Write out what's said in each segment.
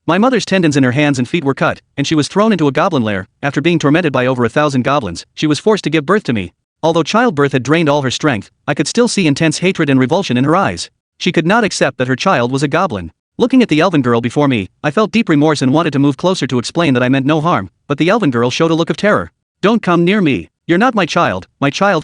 My mother's tendons in her hands and feet were cut, and she was thrown into a goblin lair. After being tormented by over 1,000 goblins, she was forced to give birth to me. Although childbirth had drained all her strength, I could still see intense hatred and revulsion in her eyes. She could not accept that her child was a goblin. Looking at the elven girl before me, I felt deep remorse and wanted to move closer to explain that I meant no harm, but the elven girl showed a look of terror. "Don't come near me. You're not my child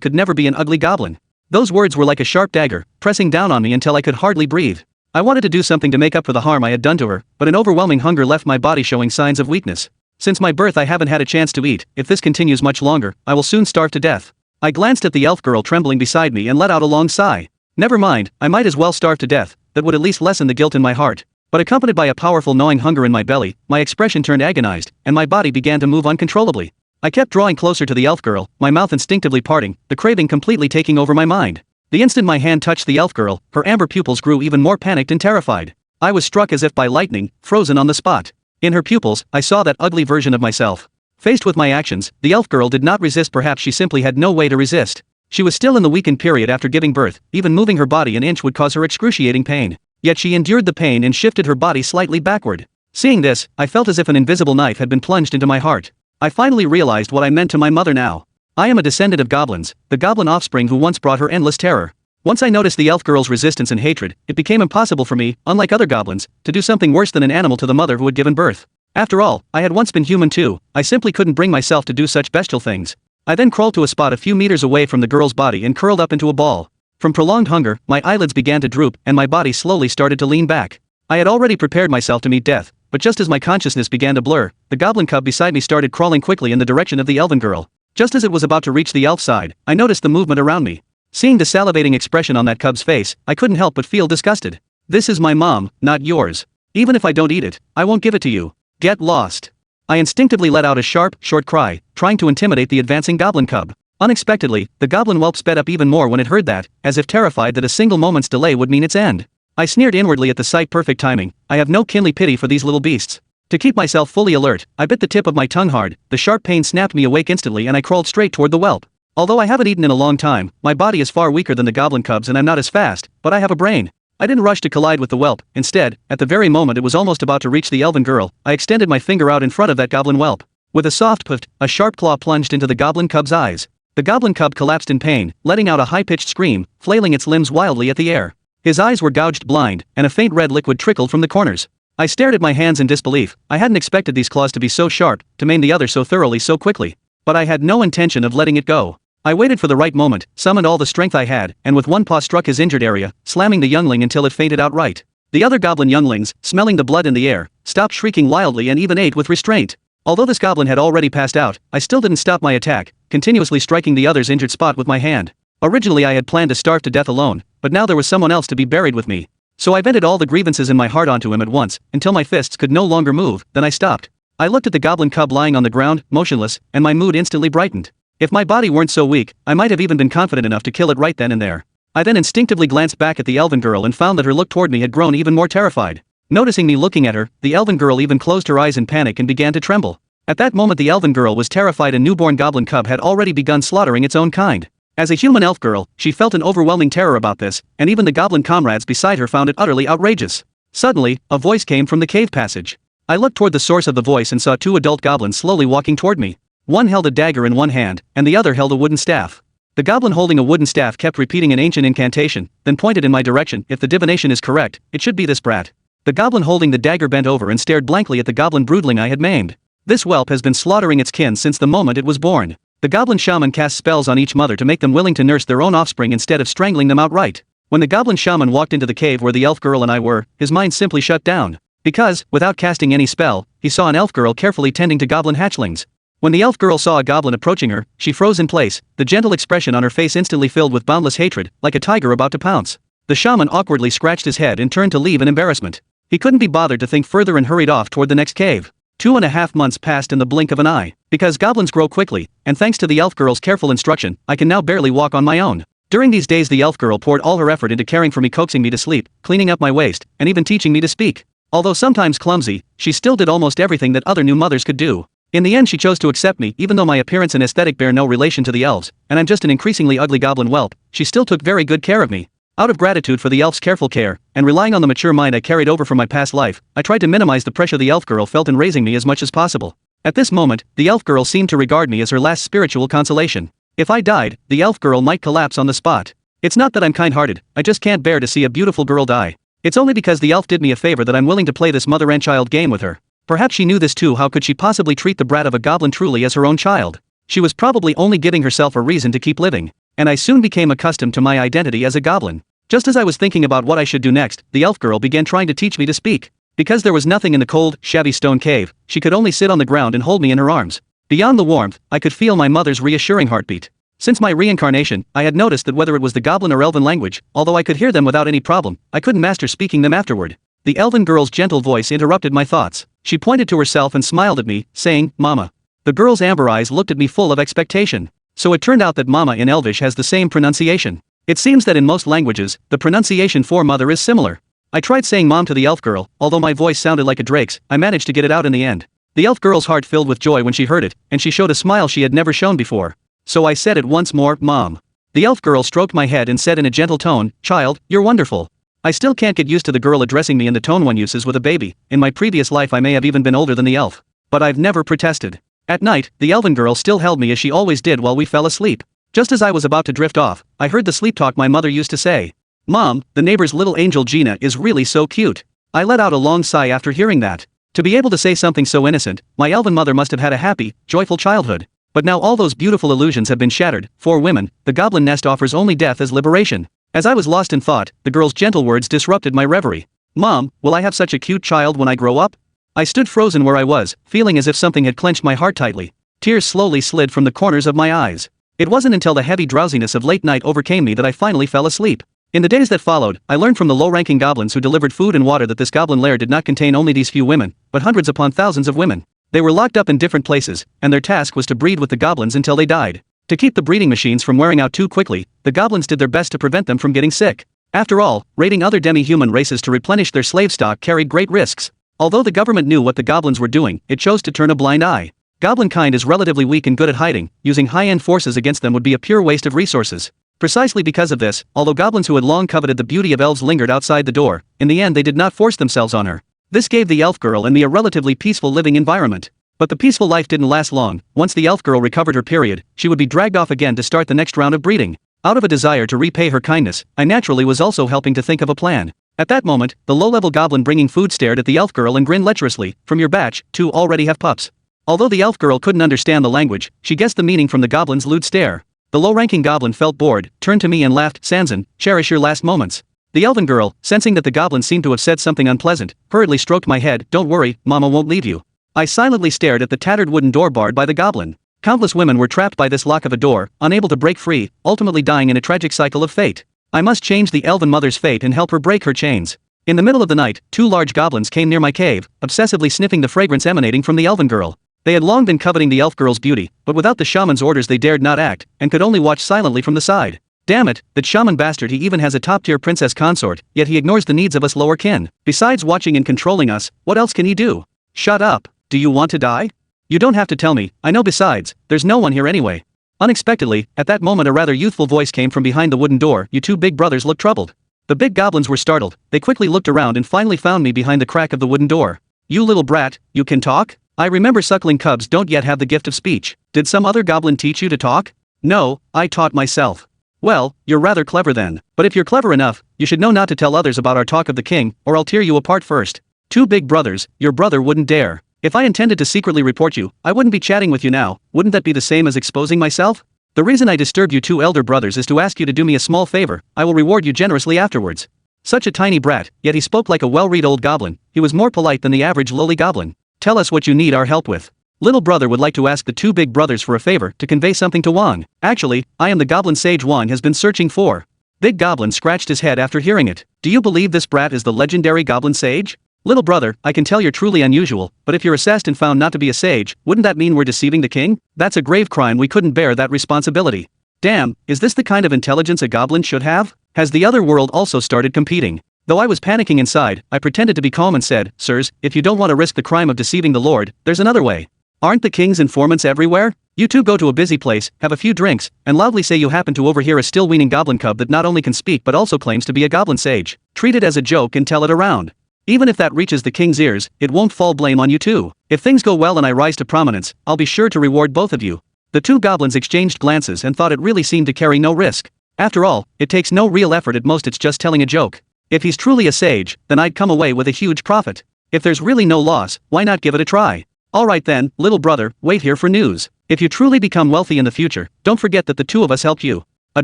could never be an ugly goblin." Those words were like a sharp dagger, pressing down on me until I could hardly breathe. I wanted to do something to make up for the harm I had done to her, but an overwhelming hunger left my body showing signs of weakness. Since my birth I haven't had a chance to eat. If this continues much longer, I will soon starve to death. I glanced at the elf girl trembling beside me and let out a long sigh. Never mind, I might as well starve to death, that would at least lessen the guilt in my heart. But accompanied by a powerful gnawing hunger in my belly, my expression turned agonized, and my body began to move uncontrollably. I kept drawing closer to the elf girl, my mouth instinctively parting, the craving completely taking over my mind. The instant my hand touched the elf girl, her amber pupils grew even more panicked and terrified. I was struck as if by lightning, frozen on the spot. In her pupils, I saw that ugly version of myself. Faced with my actions, the elf girl did not resist. Perhaps she simply had no way to resist. She was still in the weakened period after giving birth. Even moving her body an inch would cause her excruciating pain. Yet she endured the pain and shifted her body slightly backward. Seeing this, I felt as if an invisible knife had been plunged into my heart. I finally realized what I meant to my mother now. I am a descendant of goblins, the goblin offspring who once brought her endless terror. Once I noticed the elf girl's resistance and hatred, it became impossible for me, unlike other goblins, to do something worse than an animal to the mother who had given birth. After all, I had once been human too. I simply couldn't bring myself to do such bestial things. I then crawled to a spot a few meters away from the girl's body and curled up into a ball. From prolonged hunger, my eyelids began to droop and my body slowly started to lean back. I had already prepared myself to meet death, but just as my consciousness began to blur, the goblin cub beside me started crawling quickly in the direction of the elven girl. Just as it was about to reach the elf side, I noticed the movement around me. Seeing the salivating expression on that cub's face, I couldn't help but feel disgusted. "This is my mom, not yours. Even if I don't eat it, I won't give it to you. Get lost." I instinctively let out a sharp, short cry, trying to intimidate the advancing goblin cub. Unexpectedly, the goblin whelp sped up even more when it heard that, as if terrified that a single moment's delay would mean its end. I sneered inwardly at the sight. Perfect timing. I have no kindly pity for these little beasts. To keep myself fully alert, I bit the tip of my tongue hard. The sharp pain snapped me awake instantly and I crawled straight toward the whelp. Although I haven't eaten in a long time, my body is far weaker than the goblin cubs and I'm not as fast, but I have a brain. I didn't rush to collide with the whelp. Instead, at the very moment it was almost about to reach the elven girl, I extended my finger out in front of that goblin whelp. With a soft puff, a sharp claw plunged into the goblin cub's eyes. The goblin cub collapsed in pain, letting out a high-pitched scream, flailing its limbs wildly at the air. His eyes were gouged blind, and a faint red liquid trickled from the corners. I stared at my hands in disbelief. I hadn't expected these claws to be so sharp, to maim the other so thoroughly so quickly. But I had no intention of letting it go. I waited for the right moment, summoned all the strength I had, and with one paw struck his injured area, slamming the youngling until it fainted outright. The other goblin younglings, smelling the blood in the air, stopped shrieking wildly and even ate with restraint. Although this goblin had already passed out, I still didn't stop my attack, continuously striking the other's injured spot with my hand. Originally I had planned to starve to death alone, but now there was someone else to be buried with me. So I vented all the grievances in my heart onto him at once, until my fists could no longer move. Then I stopped. I looked at the goblin cub lying on the ground, motionless, and my mood instantly brightened. If my body weren't so weak, I might have even been confident enough to kill it right then and there. I then instinctively glanced back at the elven girl and found that her look toward me had grown even more terrified. Noticing me looking at her, the elven girl even closed her eyes in panic and began to tremble. At that moment the elven girl was terrified. A newborn goblin cub had already begun slaughtering its own kind. As a human elf girl, she felt an overwhelming terror about this, and even the goblin comrades beside her found it utterly outrageous. Suddenly, a voice came from the cave passage. I looked toward the source of the voice and saw two adult goblins slowly walking toward me. One held a dagger in one hand, and the other held a wooden staff. The goblin holding a wooden staff kept repeating an ancient incantation, then pointed in my direction. If the divination is correct, it should be this brat. The goblin holding the dagger bent over and stared blankly at the goblin broodling I had maimed. This whelp has been slaughtering its kin since the moment it was born. The goblin shaman cast spells on each mother to make them willing to nurse their own offspring instead of strangling them outright. When the goblin shaman walked into the cave where the elf girl and I were, his mind simply shut down. Because, without casting any spell, he saw an elf girl carefully tending to goblin hatchlings. When the elf girl saw a goblin approaching her, she froze in place, the gentle expression on her face instantly filled with boundless hatred, like a tiger about to pounce. The shaman awkwardly scratched his head and turned to leave in embarrassment. He couldn't be bothered to think further and hurried off toward the next cave. 2.5 months passed in the blink of an eye. Because goblins grow quickly, and thanks to the elf girl's careful instruction, I can now barely walk on my own. During these days the elf girl poured all her effort into caring for me, coaxing me to sleep, cleaning up my waist, and even teaching me to speak. Although sometimes clumsy, she still did almost everything that other new mothers could do. In the end she chose to accept me. Even though my appearance and aesthetic bear no relation to the elves, and I'm just an increasingly ugly goblin whelp, she still took very good care of me. Out of gratitude for the elf's careful care, and relying on the mature mind I carried over from my past life, I tried to minimize the pressure the elf girl felt in raising me as much as possible. At this moment, the elf girl seemed to regard me as her last spiritual consolation. If I died, the elf girl might collapse on the spot. It's not that I'm kind-hearted, I just can't bear to see a beautiful girl die. It's only because the elf did me a favor that I'm willing to play this mother and child game with her. Perhaps she knew this too. How could she possibly treat the brat of a goblin truly as her own child? She was probably only giving herself a reason to keep living. And I soon became accustomed to my identity as a goblin. Just as I was thinking about what I should do next, the elf girl began trying to teach me to speak. Because there was nothing in the cold, shabby stone cave, she could only sit on the ground and hold me in her arms. Beyond the warmth, I could feel my mother's reassuring heartbeat. Since my reincarnation, I had noticed that whether it was the goblin or elven language, although I could hear them without any problem, I couldn't master speaking them afterward. The elven girl's gentle voice interrupted my thoughts. She pointed to herself and smiled at me, saying, "Mama." The girl's amber eyes looked at me full of expectation. So it turned out that mama in Elvish has the same pronunciation. It seems that in most languages, the pronunciation for mother is similar. I tried saying mom to the elf girl, although my voice sounded like a drake's, I managed to get it out in the end. The elf girl's heart filled with joy when she heard it, and she showed a smile she had never shown before. So I said it once more, Mom. The elf girl stroked my head and said in a gentle tone, "Child, you're wonderful." I still can't get used to the girl addressing me in the tone one uses with a baby. In my previous life I may have even been older than the elf. But I've never protested. At night, the elven girl still held me as she always did while we fell asleep. Just as I was about to drift off, I heard the sleep talk my mother used to say. "Mom, the neighbor's little angel Gina is really so cute." I let out a long sigh after hearing that. To be able to say something so innocent, my elven mother must have had a happy, joyful childhood. But now all those beautiful illusions have been shattered. For women, the goblin nest offers only death as liberation. As I was lost in thought, the girl's gentle words disrupted my reverie. "Mom, will I have such a cute child when I grow up?" I stood frozen where I was, feeling as if something had clenched my heart tightly. Tears slowly slid from the corners of my eyes. It wasn't until the heavy drowsiness of late night overcame me that I finally fell asleep. In the days that followed, I learned from the low-ranking goblins who delivered food and water that this goblin lair did not contain only these few women, but hundreds upon thousands of women. They were locked up in different places, and their task was to breed with the goblins until they died. To keep the breeding machines from wearing out too quickly, the goblins did their best to prevent them from getting sick. After all, raiding other demi-human races to replenish their slave stock carried great risks. Although the government knew what the goblins were doing, it chose to turn a blind eye. Goblin kind is relatively weak and good at hiding. Using high-end forces against them would be a pure waste of resources. Precisely because of this, although goblins who had long coveted the beauty of elves lingered outside the door, in the end they did not force themselves on her. This gave the elf girl and me a relatively peaceful living environment. But the peaceful life didn't last long. Once the elf girl recovered her period, she would be dragged off again to start the next round of breeding. Out of a desire to repay her kindness, I naturally was also helping to think of a plan. At that moment, the low-level goblin bringing food stared at the elf girl and grinned lecherously. "From your batch, 2 already have pups." Although the elf girl couldn't understand the language, she guessed the meaning from the goblin's lewd stare. The low-ranking goblin felt bored, turned to me and laughed. "Sansan, cherish your last moments." The elven girl, sensing that the goblin seemed to have said something unpleasant, hurriedly stroked my head. "Don't worry, Mama won't leave you." I silently stared at the tattered wooden door barred by the goblin. Countless women were trapped by this lock of a door, unable to break free, ultimately dying in a tragic cycle of fate. I must change the elven mother's fate and help her break her chains. In the middle of the night, 2 large goblins came near my cave, obsessively sniffing the fragrance emanating from the elven girl. They had long been coveting the elf girl's beauty, but without the shaman's orders they dared not act, and could only watch silently from the side. Damn it, that shaman bastard, he even has a top-tier princess consort, yet he ignores the needs of us lower kin. Besides watching and controlling us, what else can he do? Shut up. Do you want to die? You don't have to tell me, I know. Besides, there's no one here anyway. Unexpectedly, at that moment a rather youthful voice came from behind the wooden door. "You 2 big brothers look troubled." The big goblins were startled. They quickly looked around and finally found me behind the crack of the wooden door. "You little brat, you can talk?" I remember suckling cubs don't yet have the gift of speech. Did some other goblin teach you to talk? No, I taught myself. Well, you're rather clever then. But if you're clever enough, you should know not to tell others about our talk of the king, or I'll tear you apart first. 2 big brothers, your brother wouldn't dare. If I intended to secretly report you, I wouldn't be chatting with you now. Wouldn't that be the same as exposing myself? The reason I disturbed you 2 elder brothers is to ask you to do me a small favor. I will reward you generously afterwards. Such a tiny brat, yet he spoke like a well-read old goblin. He was more polite than the average lowly goblin. "Tell us what you need our help with." Little brother would like to ask the 2 big brothers for a favor, to convey something to Wang. "Actually, I am the goblin sage Wang has been searching for." Big goblin scratched his head after hearing it. "Do you believe this brat is the legendary goblin sage?" "Little brother, I can tell you're truly unusual, but if you're assessed and found not to be a sage, wouldn't that mean we're deceiving the king? That's a grave crime. We couldn't bear that responsibility." Damn, is this the kind of intelligence a goblin should have? Has the other world also started competing? Though I was panicking inside, I pretended to be calm and said, "Sirs, if you don't want to risk the crime of deceiving the Lord, there's another way." Aren't the king's informants everywhere? You two go to a busy place, have a few drinks, and loudly say you happen to overhear a still weaning goblin cub that not only can speak but also claims to be a goblin sage. Treat it as a joke and tell it around. Even if that reaches the king's ears, it won't fall blame on you too. If things go well and I rise to prominence, I'll be sure to reward both of you. The two goblins exchanged glances and thought it really seemed to carry no risk. After all, it takes no real effort, at most it's just telling a joke. If he's truly a sage, then I'd come away with a huge profit. If there's really no loss, why not give it a try? Alright then, little brother, wait here for news. If you truly become wealthy in the future, don't forget that the two of us helped you. A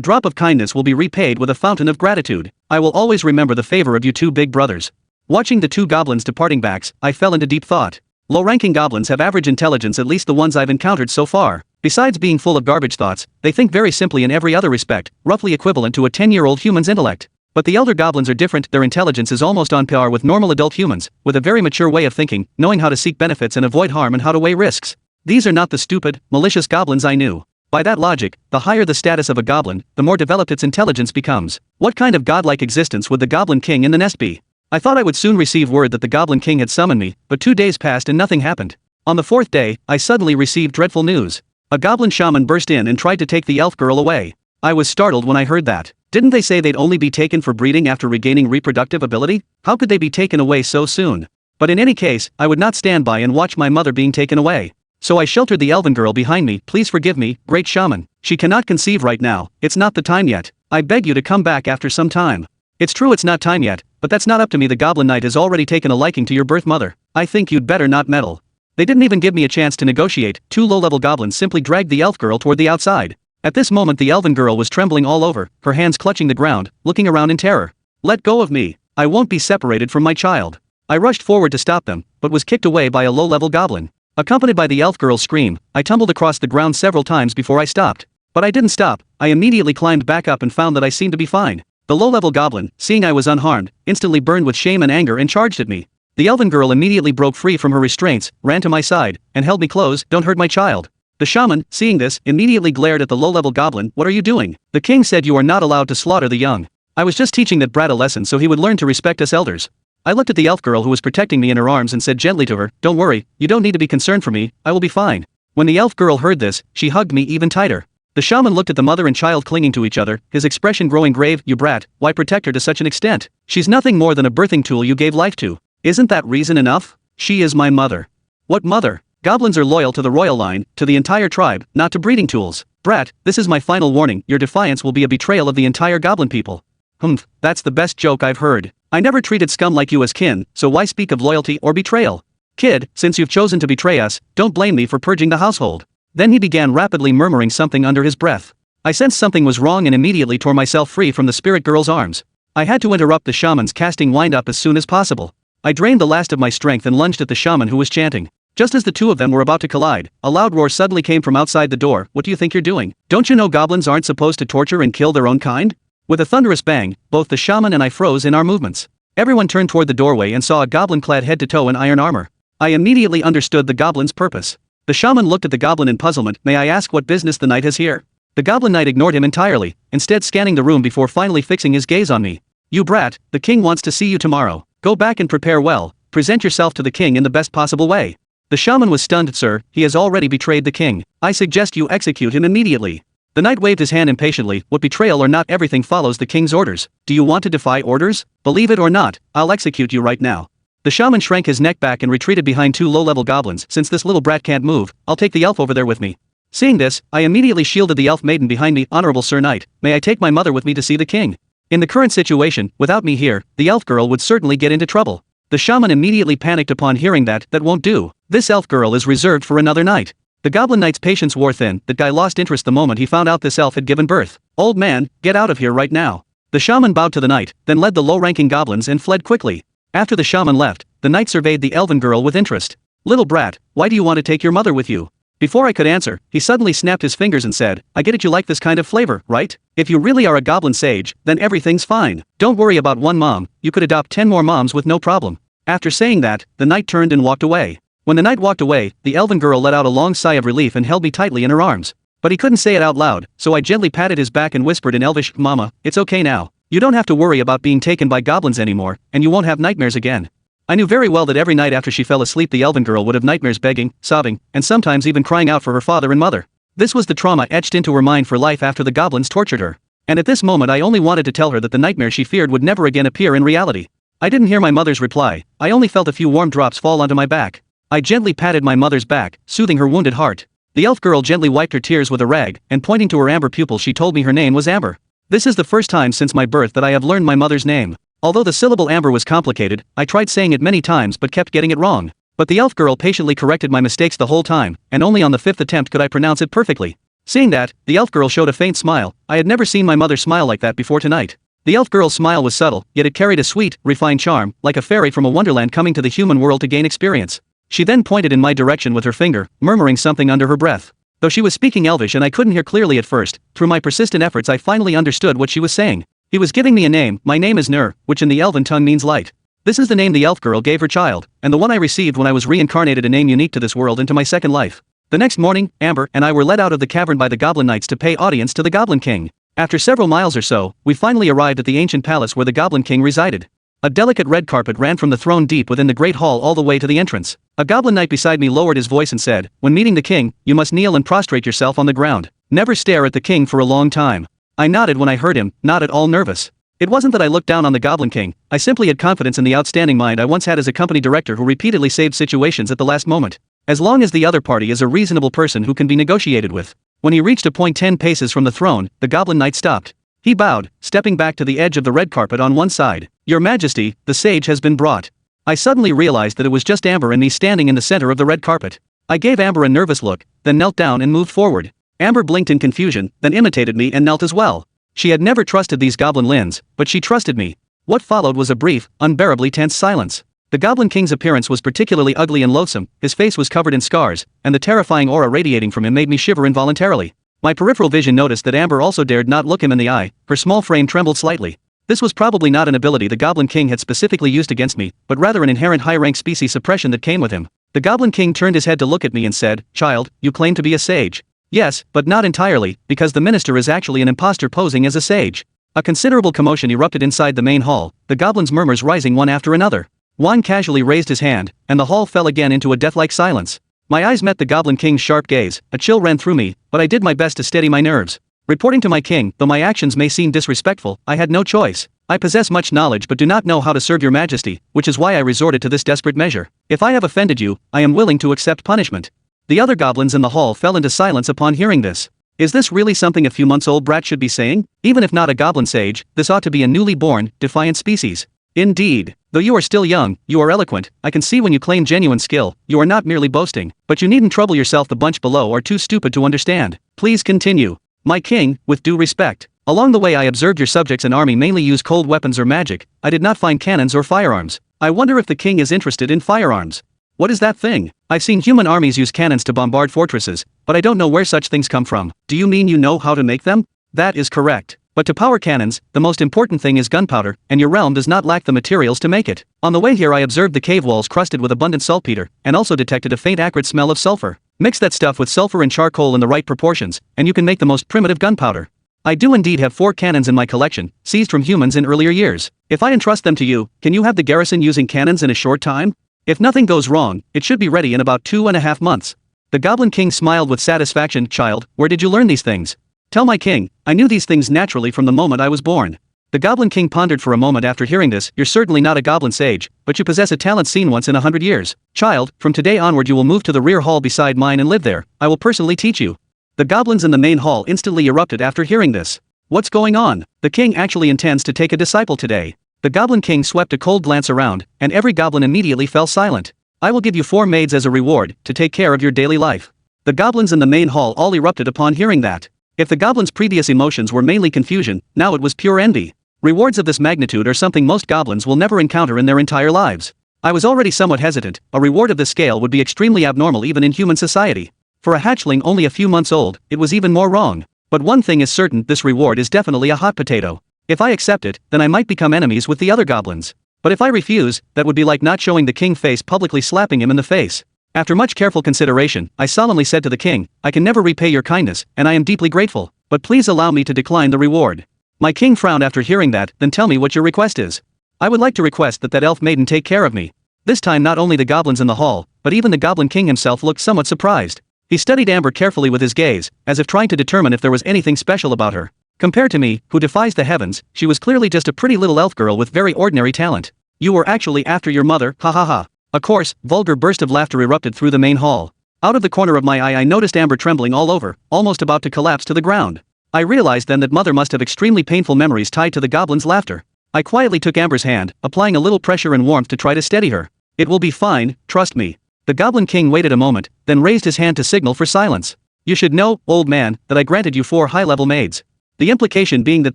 drop of kindness will be repaid with a fountain of gratitude. I will always remember the favor of you two big brothers. Watching the two goblins departing backs, I fell into deep thought. Low-ranking goblins have average intelligence, at least the ones I've encountered so far. Besides being full of garbage thoughts, they think very simply in every other respect, roughly equivalent to a 10-year-old human's intellect. But the elder goblins are different. Their intelligence is almost on par with normal adult humans, with a very mature way of thinking, knowing how to seek benefits and avoid harm and how to weigh risks. These are not the stupid, malicious goblins I knew. By that logic, the higher the status of a goblin, the more developed its intelligence becomes. What kind of godlike existence would the Goblin King in the nest be? I thought I would soon receive word that the Goblin King had summoned me, but 2 days passed and nothing happened. On the 4th day, I suddenly received dreadful news. A goblin shaman burst in and tried to take the elf girl away. I was startled when I heard that. Didn't they say they'd only be taken for breeding after regaining reproductive ability? How could they be taken away so soon? But in any case, I would not stand by and watch my mother being taken away. So I sheltered the elven girl behind me. Please forgive me, great shaman. She cannot conceive right now, it's not the time yet. I beg you to come back after some time. It's true it's not time yet, but that's not up to me. The Goblin Knight has already taken a liking to your birth mother. I think you'd better not meddle. They didn't even give me a chance to negotiate. 2 low-level goblins simply dragged the elf girl toward the outside. At this moment the elven girl was trembling all over, her hands clutching the ground, looking around in terror. Let go of me. I won't be separated from my child. I rushed forward to stop them, but was kicked away by a low-level goblin. Accompanied by the elf girl's scream, I tumbled across the ground several times before I stopped. But I didn't stop. I immediately climbed back up and found that I seemed to be fine. The low-level goblin, seeing I was unharmed, instantly burned with shame and anger and charged at me. The elven girl immediately broke free from her restraints, ran to my side, and held me close. Don't hurt my child. The shaman, seeing this, immediately glared at the low-level goblin. What are you doing? The king said you are not allowed to slaughter the young. I was just teaching that brat a lesson so he would learn to respect us elders. I looked at the elf girl who was protecting me in her arms and said gently to her, don't worry, you don't need to be concerned for me, I will be fine. When the elf girl heard this, she hugged me even tighter. The shaman looked at the mother and child clinging to each other, his expression growing grave. You brat, why protect her to such an extent? She's nothing more than a birthing tool you gave life to. Isn't that reason enough? She is my mother. What mother? Goblins are loyal to the royal line, to the entire tribe, not to breeding tools. Brat, this is my final warning. Your defiance will be a betrayal of the entire goblin people. Humph, that's the best joke I've heard. I never treated scum like you as kin, so why speak of loyalty or betrayal? Kid, since you've chosen to betray us, don't blame me for purging the household. Then he began rapidly murmuring something under his breath. I sensed something was wrong and immediately tore myself free from the spirit girl's arms. I had to interrupt the shaman's casting wind up as soon as possible. I drained the last of my strength and lunged at the shaman who was chanting. Just as the two of them were about to collide, a loud roar suddenly came from outside the door. What do you think you're doing? Don't you know goblins aren't supposed to torture and kill their own kind? With a thunderous bang, both the shaman and I froze in our movements. Everyone turned toward the doorway and saw a goblin clad head to toe in iron armor. I immediately understood the goblin's purpose. The shaman looked at the goblin in puzzlement. May I ask what business the knight has here? The goblin knight ignored him entirely, instead scanning the room before finally fixing his gaze on me. You brat, the king wants to see you tomorrow. Go back and prepare well, present yourself to the king in the best possible way. The shaman was stunned. Sir, he has already betrayed the king. I suggest you execute him immediately. The knight waved his hand impatiently. What betrayal or not, everything follows the king's orders. Do you want to defy orders? Believe it or not, I'll execute you right now. The shaman shrank his neck back and retreated behind 2 low-level goblins. Since this little brat can't move, I'll take the elf over there with me. Seeing this, I immediately shielded the elf maiden behind me. Honorable Sir Knight, may I take my mother with me to see the king? In the current situation, without me here, the elf girl would certainly get into trouble. The shaman immediately panicked upon hearing that won't do. This elf girl is reserved for another night. The goblin knight's patience wore thin. That guy lost interest the moment he found out this elf had given birth. Old man, get out of here right now. The shaman bowed to the knight, then led the low-ranking goblins and fled quickly. After the shaman left, the knight surveyed the elven girl with interest. Little brat, why do you want to take your mother with you? Before I could answer, he suddenly snapped his fingers and said, I get it, you like this kind of flavor, right? If you really are a goblin sage, then everything's fine. Don't worry about one mom, you could adopt 10 more moms with no problem. After saying that, the knight turned and walked away. When the knight walked away, the elven girl let out a long sigh of relief and held me tightly in her arms. But he couldn't say it out loud, so I gently patted his back and whispered in Elvish, Mama, it's okay now. You don't have to worry about being taken by goblins anymore, and you won't have nightmares again. I knew very well that every night after she fell asleep the elven girl would have nightmares begging, sobbing, and sometimes even crying out for her father and mother. This was the trauma etched into her mind for life after the goblins tortured her. And at this moment I only wanted to tell her that the nightmare she feared would never again appear in reality. I didn't hear my mother's reply, I only felt a few warm drops fall onto my back. I gently patted my mother's back, soothing her wounded heart. The elf girl gently wiped her tears with a rag, and pointing to her amber pupil she told me her name was Amber. This is the first time since my birth that I have learned my mother's name. Although the syllable amber was complicated, I tried saying it many times but kept getting it wrong. But the elf girl patiently corrected my mistakes the whole time, and only on the 5th attempt could I pronounce it perfectly. Seeing that, the elf girl showed a faint smile. I had never seen my mother smile like that before tonight. The elf girl's smile was subtle, yet it carried a sweet, refined charm, like a fairy from a wonderland coming to the human world to gain experience. She then pointed in my direction with her finger, murmuring something under her breath. Though she was speaking Elvish and I couldn't hear clearly at first, through my persistent efforts I finally understood what she was saying. He was giving me a name. My name is Nur, which in the elven tongue means light. This is the name the elf girl gave her child, and the one I received when I was reincarnated, a name unique to this world and to my second life. The next morning, Amber and I were led out of the cavern by the Goblin Knights to pay audience to the Goblin King. After several miles or so, we finally arrived at the ancient palace where the Goblin King resided. A delicate red carpet ran from the throne deep within the great hall all the way to the entrance. A Goblin Knight beside me lowered his voice and said, "When meeting the king, you must kneel and prostrate yourself on the ground. Never stare at the king for a long time." I nodded when I heard him, not at all nervous. It wasn't that I looked down on the Goblin King, I simply had confidence in the outstanding mind I once had as a company director who repeatedly saved situations at the last moment. As long as the other party is a reasonable person who can be negotiated with. When he reached a point 10 paces from the throne, the Goblin Knight stopped. He bowed, stepping back to the edge of the red carpet on one side. "Your Majesty, the sage has been brought." I suddenly realized that it was just Amber and me standing in the center of the red carpet. I gave Amber a nervous look, then knelt down and moved forward. Amber blinked in confusion, then imitated me and knelt as well. She had never trusted these goblin lins, but she trusted me. What followed was a brief, unbearably tense silence. The Goblin King's appearance was particularly ugly and loathsome, his face was covered in scars, and the terrifying aura radiating from him made me shiver involuntarily. My peripheral vision noticed that Amber also dared not look him in the eye, her small frame trembled slightly. This was probably not an ability the Goblin King had specifically used against me, but rather an inherent high-rank species suppression that came with him. The Goblin King turned his head to look at me and said, "Child, you claim to be a sage." "Yes, but not entirely, because the minister is actually an impostor posing as a sage." A considerable commotion erupted inside the main hall, the goblins' murmurs rising one after another. Juan casually raised his hand, and the hall fell again into a death-like silence. My eyes met the Goblin King's sharp gaze, a chill ran through me, but I did my best to steady my nerves. Reporting to my king, though my actions may seem disrespectful, I had no choice. I possess much knowledge but do not know how to serve your majesty, which is why I resorted to this desperate measure. If I have offended you, I am willing to accept punishment. The other goblins in the hall fell into silence upon hearing this. Is this really something a few months old brat should be saying? Even if not a goblin sage, this ought to be a newly born, defiant species. Indeed. Though you are still young, you are eloquent, I can see when you claim genuine skill, you are not merely boasting, but you needn't trouble yourself, the bunch below are too stupid to understand. Please continue. My king, with due respect. Along the way I observed your subjects and army mainly use cold weapons or magic, I did not find cannons or firearms. I wonder if the king is interested in firearms. What is that thing? I've seen human armies use cannons to bombard fortresses, but I don't know where such things come from. Do you mean you know how to make them? That is correct. But to power cannons, the most important thing is gunpowder, and your realm does not lack the materials to make it. On the way here I observed the cave walls crusted with abundant saltpeter, and also detected a faint acrid smell of sulfur. Mix that stuff with sulfur and charcoal in the right proportions, and you can make the most primitive gunpowder. I do indeed have 4 cannons in my collection, seized from humans in earlier years. If I entrust them to you, can you have the garrison using cannons in a short time? If nothing goes wrong, it should be ready in about 2.5 months. The Goblin King smiled with satisfaction. Child, where did you learn these things? Tell my king, I knew these things naturally from the moment I was born. The Goblin King pondered for a moment after hearing this. You're certainly not a goblin sage, but you possess a talent seen once in 100 years. Child, from today onward you will move to the rear hall beside mine and live there. I will personally teach you. The goblins in the main hall instantly erupted after hearing this. What's going on? The king actually intends to take a disciple today. The Goblin King swept a cold glance around, and every goblin immediately fell silent. I will give you 4 maids as a reward, to take care of your daily life. The goblins in the main hall all erupted upon hearing that. If the goblins' previous emotions were mainly confusion, now it was pure envy. Rewards of this magnitude are something most goblins will never encounter in their entire lives. I was already somewhat hesitant, a reward of this scale would be extremely abnormal even in human society. For a hatchling only a few months old, it was even more wrong. But one thing is certain, this reward is definitely a hot potato. If I accept it, then I might become enemies with the other goblins. But if I refuse, that would be like not showing the king face, publicly slapping him in the face. After much careful consideration, I solemnly said to the king, I can never repay your kindness, and I am deeply grateful, but please allow me to decline the reward. My king frowned after hearing that. Then tell me what your request is. I would like to request that elf maiden take care of me. This time not only the goblins in the hall, but even the Goblin King himself looked somewhat surprised. He studied Amber carefully with his gaze, as if trying to determine if there was anything special about her. Compared to me, who defies the heavens, she was clearly just a pretty little elf girl with very ordinary talent. You were actually after your mother, ha ha ha. A coarse, vulgar burst of laughter erupted through the main hall. Out of the corner of my eye I noticed Amber trembling all over, almost about to collapse to the ground. I realized then that mother must have extremely painful memories tied to the goblin's laughter. I quietly took Amber's hand, applying a little pressure and warmth to try to steady her. It will be fine, trust me. The Goblin King waited a moment, then raised his hand to signal for silence. You should know, old man, that I granted you 4 high-level maids. The implication being that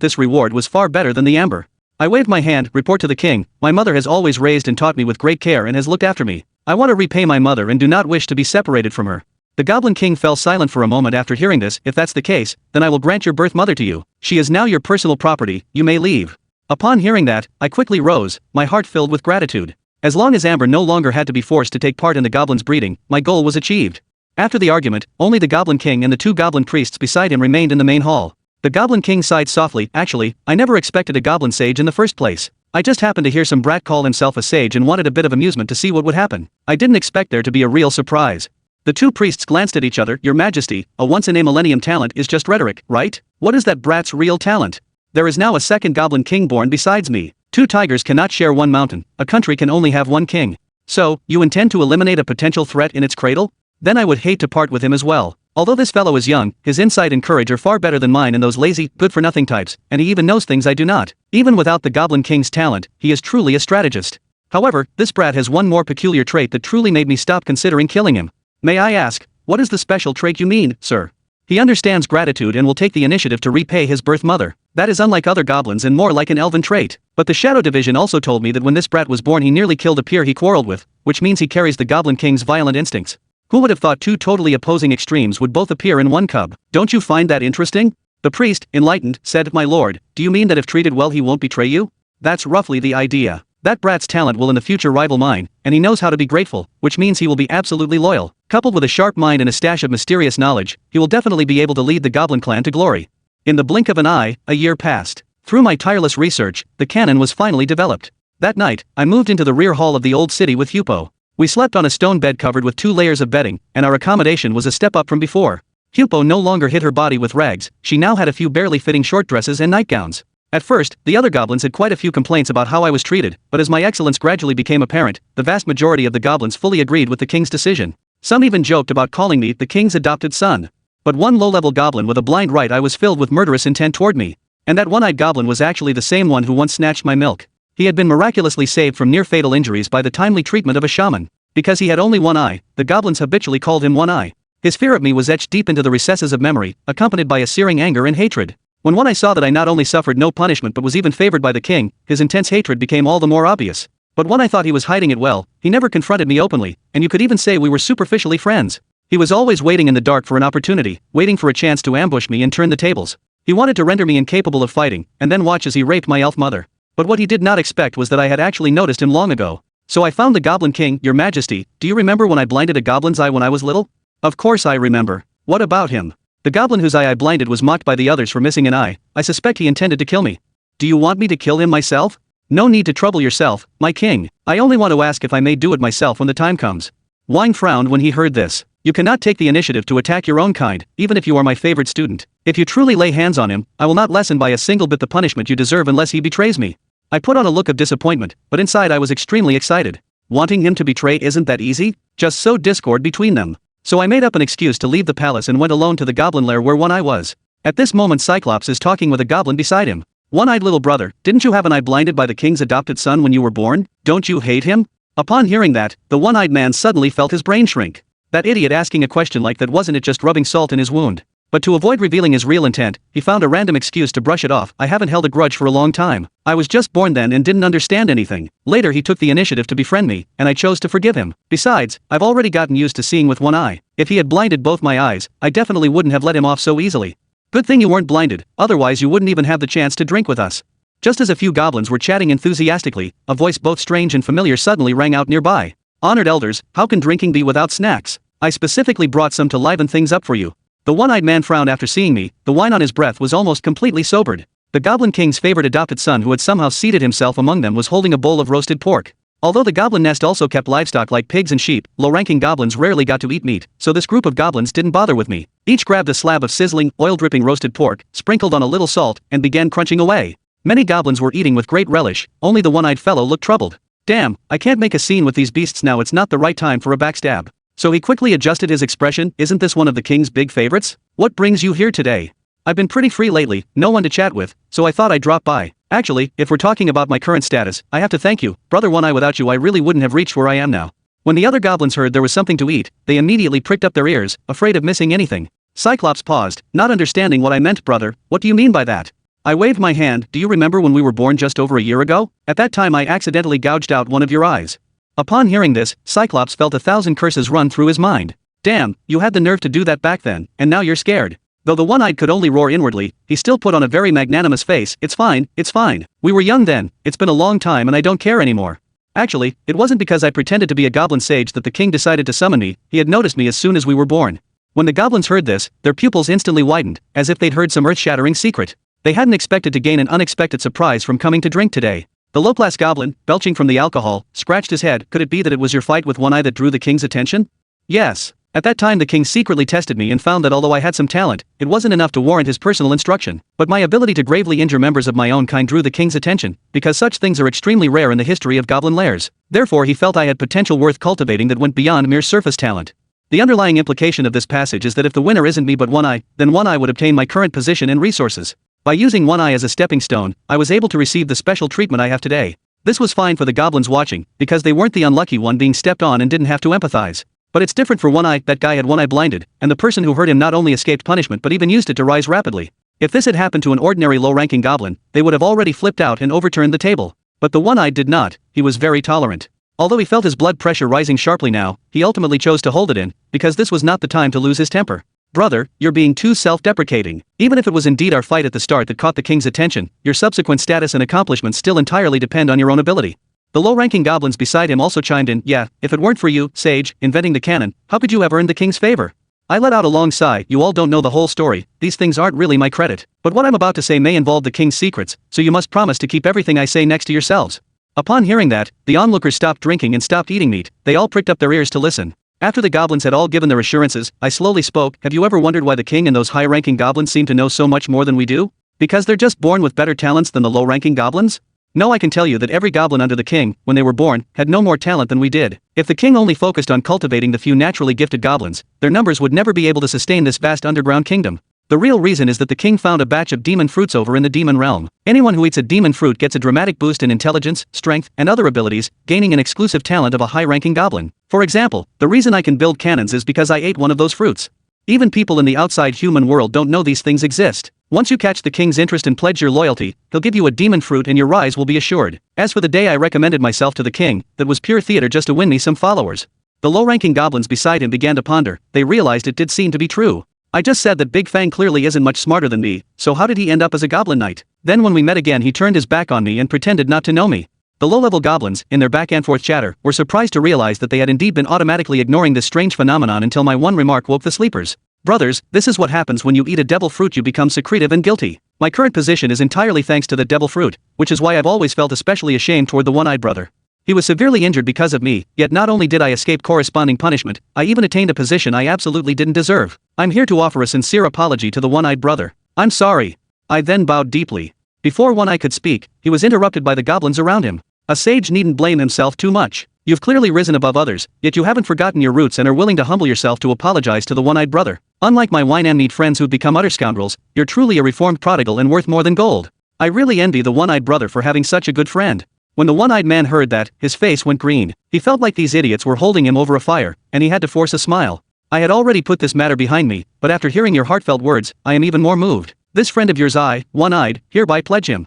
this reward was far better than the amber. I waved my hand, report to the king, my mother has always raised and taught me with great care and has looked after me. I want to repay my mother and do not wish to be separated from her. The Goblin King fell silent for a moment after hearing this. If that's the case, then I will grant your birth mother to you. She is now your personal property, you may leave. Upon hearing that, I quickly rose, my heart filled with gratitude. As long as Amber no longer had to be forced to take part in the goblin's breeding, my goal was achieved. After the argument, only the Goblin King and the 2 goblin priests beside him remained in the main hall. The Goblin King sighed softly. Actually, I never expected a goblin sage in the first place. I just happened to hear some brat call himself a sage and wanted a bit of amusement to see what would happen. I didn't expect there to be a real surprise. The 2 priests glanced at each other. Your Majesty, a once-in-a-millennium talent is just rhetoric, right? What is that brat's real talent? There is now a second Goblin King born besides me. 2 tigers cannot share one mountain, a country can only have one king. So, you intend to eliminate a potential threat in its cradle? Then I would hate to part with him as well. Although this fellow is young, his insight and courage are far better than mine and those lazy, good-for-nothing types, and he even knows things I do not. Even without the Goblin King's talent, he is truly a strategist. However, this brat has one more peculiar trait that truly made me stop considering killing him. May I ask, what is the special trait you mean, sir? He understands gratitude and will take the initiative to repay his birth mother. That is unlike other goblins and more like an elven trait. But the Shadow Division also told me that when this brat was born he nearly killed a peer he quarreled with, which means he carries the Goblin King's violent instincts. Who would have thought 2 totally opposing extremes would both appear in one cub? Don't you find that interesting? The priest, enlightened, said, My lord, do you mean that if treated well he won't betray you? That's roughly the idea. That brat's talent will in the future rival mine, and he knows how to be grateful, which means he will be absolutely loyal. Coupled with a sharp mind and a stash of mysterious knowledge, he will definitely be able to lead the Goblin clan to glory. In the blink of an eye, a year passed. Through my tireless research, the canon was finally developed. That night, I moved into the rear hall of the old city with Hupo. We slept on a stone bed covered with 2 layers of bedding, and our accommodation was a step up from before. Hupo no longer hid her body with rags, she now had a few barely fitting short dresses and nightgowns. At first, the other goblins had quite a few complaints about how I was treated, but as my excellence gradually became apparent, the vast majority of the goblins fully agreed with the king's decision. Some even joked about calling me the king's adopted son. But one low-level goblin with a blind right eye was filled with murderous intent toward me. And that one-eyed goblin was actually the same one who once snatched my milk. He had been miraculously saved from near-fatal injuries by the timely treatment of a shaman. Because he had only one eye, the goblins habitually called him One-Eye. His fear of me was etched deep into the recesses of memory, accompanied by a searing anger and hatred. When One-Eye saw that I not only suffered no punishment but was even favored by the king, his intense hatred became all the more obvious. But One-Eye thought he was hiding it well, he never confronted me openly, and you could even say we were superficially friends. He was always waiting in the dark for an opportunity, waiting for a chance to ambush me and turn the tables. He wanted to render me incapable of fighting, and then watch as he raped my elf mother. But what he did not expect was that I had actually noticed him long ago. So I found the Goblin King. Your Majesty, do you remember when I blinded a goblin's eye when I was little? Of course I remember. What about him? The goblin whose eye I blinded was mocked by the others for missing an eye. I suspect he intended to kill me. Do you want me to kill him myself? No need to trouble yourself, my king. I only want to ask if I may do it myself when the time comes. Wang frowned when he heard this. You cannot take the initiative to attack your own kind, even if you are my favorite student. If you truly lay hands on him, I will not lessen by a single bit the punishment you deserve unless he betrays me. I put on a look of disappointment, but inside I was extremely excited. Wanting him to betray isn't that easy? Just sow discord between them. So I made up an excuse to leave the palace and went alone to the goblin lair where One-Eye was. At this moment Cyclops is talking with a goblin beside him. One-eyed little brother, didn't you have an eye blinded by the king's adopted son when you were born? Don't you hate him? Upon hearing that, the one-eyed man suddenly felt his brain shrink. That idiot asking a question like that, wasn't it just rubbing salt in his wound? But to avoid revealing his real intent, he found a random excuse to brush it off. I haven't held a grudge for a long time. I was just born then and didn't understand anything. Later he took the initiative to befriend me, and I chose to forgive him. Besides, I've already gotten used to seeing with one eye. If he had blinded both my eyes, I definitely wouldn't have let him off so easily. Good thing you weren't blinded, otherwise you wouldn't even have the chance to drink with us. Just as a few goblins were chatting enthusiastically, a voice both strange and familiar suddenly rang out nearby. Honored elders, how can drinking be without snacks? I specifically brought some to liven things up for you. The one-eyed man frowned after seeing me, the wine on his breath was almost completely sobered. The Goblin King's favorite adopted son who had somehow seated himself among them was holding a bowl of roasted pork. Although the goblin nest also kept livestock like pigs and sheep, low-ranking goblins rarely got to eat meat, so this group of goblins didn't bother with me. Each grabbed a slab of sizzling, oil-dripping roasted pork, sprinkled on a little salt, and began crunching away. Many goblins were eating with great relish, only the one-eyed fellow looked troubled. Damn, I can't make a scene with these beasts now, it's not the right time for a backstab. So he quickly adjusted his expression, isn't this one of the king's big favorites? What brings you here today? I've been pretty free lately, no one to chat with, so I thought I'd drop by. Actually, if we're talking about my current status, I have to thank you, Brother One Eye, without you I really wouldn't have reached where I am now. When the other goblins heard there was something to eat, they immediately pricked up their ears, afraid of missing anything. Cyclops paused, not understanding what I meant. Brother, what do you mean by that? I waved my hand. Do you remember when we were born just over a year ago? At that time I accidentally gouged out one of your eyes. Upon hearing this, Cyclops felt 1,000 curses run through his mind. Damn, you had the nerve to do that back then, and now you're scared. Though the one-eyed could only roar inwardly, he still put on a very magnanimous face. It's fine, it's fine. We were young then, it's been a long time and I don't care anymore. Actually, it wasn't because I pretended to be a goblin sage that the king decided to summon me, he had noticed me as soon as we were born. When the goblins heard this, their pupils instantly widened, as if they'd heard some earth-shattering secret. They hadn't expected to gain an unexpected surprise from coming to drink today. The low-class goblin, belching from the alcohol, scratched his head. Could it be that it was your fight with One Eye that drew the king's attention? Yes. At that time the king secretly tested me and found that although I had some talent, it wasn't enough to warrant his personal instruction, but my ability to gravely injure members of my own kind drew the king's attention, because such things are extremely rare in the history of goblin lairs. Therefore he felt I had potential worth cultivating that went beyond mere surface talent. The underlying implication of this passage is that if the winner isn't me but One Eye, then One Eye would obtain my current position and resources. By using One Eye as a stepping stone, I was able to receive the special treatment I have today. This was fine for the goblins watching, because they weren't the unlucky one being stepped on and didn't have to empathize. But it's different for One Eye. That guy had one eye blinded, and the person who hurt him not only escaped punishment but even used it to rise rapidly. If this had happened to an ordinary low-ranking goblin, they would have already flipped out and overturned the table. But the one-eyed did not, he was very tolerant. Although he felt his blood pressure rising sharply now, he ultimately chose to hold it in, because this was not the time to lose his temper. Brother, you're being too self-deprecating. Even if it was indeed our fight at the start that caught the king's attention, your subsequent status and accomplishments still entirely depend on your own ability. The low-ranking goblins beside him also chimed in. Yeah, if it weren't for you, Sage, inventing the cannon, how could you have earned the king's favor? I let out a long sigh. You all don't know the whole story, these things aren't really my credit. But what I'm about to say may involve the king's secrets, so you must promise to keep everything I say next to yourselves. Upon hearing that, the onlookers stopped drinking and stopped eating meat. They all pricked up their ears to listen. After the goblins had all given their assurances, I slowly spoke. Have you ever wondered why the king and those high-ranking goblins seem to know so much more than we do? Because they're just born with better talents than the low-ranking goblins? No, I can tell you that every goblin under the king, when they were born, had no more talent than we did. If the king only focused on cultivating the few naturally gifted goblins, their numbers would never be able to sustain this vast underground kingdom. The real reason is that the king found a batch of demon fruits over in the demon realm. Anyone who eats a demon fruit gets a dramatic boost in intelligence, strength, and other abilities, gaining an exclusive talent of a high-ranking goblin. For example, the reason I can build cannons is because I ate one of those fruits. Even people in the outside human world don't know these things exist. Once you catch the king's interest and pledge your loyalty, he'll give you a demon fruit and your rise will be assured. As for the day I recommended myself to the king, that was pure theater just to win me some followers. The low-ranking goblins beside him began to ponder. They realized it did seem to be true. I just said that Big Fang clearly isn't much smarter than me, so how did he end up as a goblin knight? Then when we met again he turned his back on me and pretended not to know me. The low-level goblins, in their back-and-forth chatter, were surprised to realize that they had indeed been automatically ignoring this strange phenomenon until my one remark woke the sleepers. Brothers, this is what happens when you eat a devil fruit. You become secretive and guilty. My current position is entirely thanks to the devil fruit, which is why I've always felt especially ashamed toward the one-eyed brother. He was severely injured because of me, yet not only did I escape corresponding punishment, I even attained a position I absolutely didn't deserve. I'm here to offer a sincere apology to the one-eyed brother. I'm sorry. I then bowed deeply. Before One Eye could speak, he was interrupted by the goblins around him. A sage needn't blame himself too much. You've clearly risen above others, yet you haven't forgotten your roots and are willing to humble yourself to apologize to the one-eyed brother. Unlike my wine-and-mead friends who've become utter scoundrels, you're truly a reformed prodigal and worth more than gold. I really envy the one-eyed brother for having such a good friend. When the one-eyed man heard that, his face went green. He felt like these idiots were holding him over a fire, and he had to force a smile. I had already put this matter behind me, but after hearing your heartfelt words, I am even more moved. This friend of yours I, one-eyed, hereby pledge him.